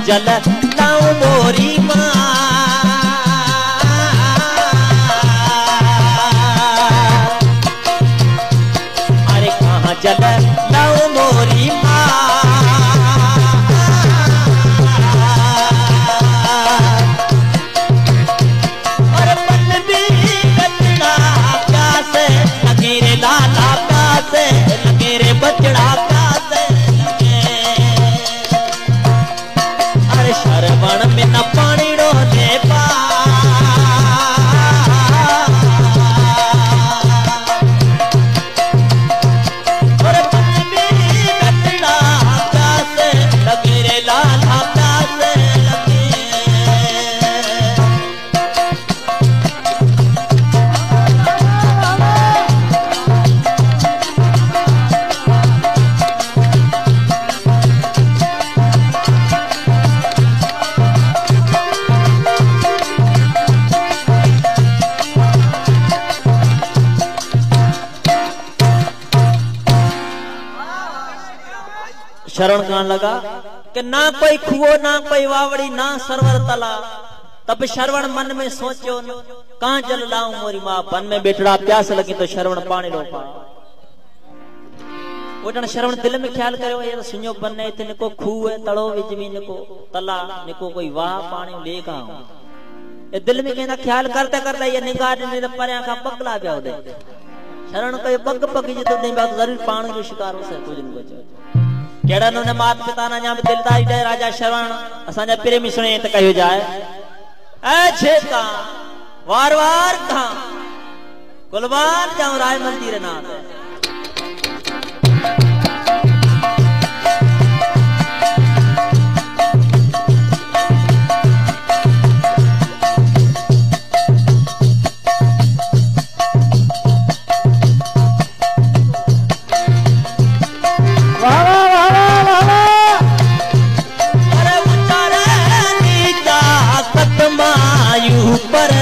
जल लाऊं मोरी माँ, अरे कहाँ जल लाऊं मोरी माँ, और बन भी बचड़ा प्यासे लगे रे लाला प्यासे लगे रे बचड़ा प्यासे लगे, अरे शरवण में न पानी रो दे पा, और बन भी बचड़ा प्यासे लगे रे लाला प्यासे लगे। शरण कहने लगा कि ना कोई खुओ ना कोई वावड़ी ना सरवर तला, तब श्रवण मन में सोचो कहाँ जल लाऊं मोरी माँ, बन में बेटड़ा प्यास लगी तो श्रवण पानी रो पा, वो जन श्रवण दिल में ख्याल करो ये सुनो बन है निको खूह है तड़ो विजमी निको तला निको कोई वाह पानी लेगा, ये दिल में कहना ख्याल करते करते ये निगाह ने परया का पगला ब्याह दे, शरण को ये पग पग जी तो नहीं बात जरूर पानी जो शिकार हो से कुछ न कुछ केड़ा ने मात पिता ना जाम दिलदारी दे राजा श्रवण असांजा प्रेमी सुने त कहियो जाए ए छेका वार वार का कुलबान जाऊं राय मंदिर नाथ पर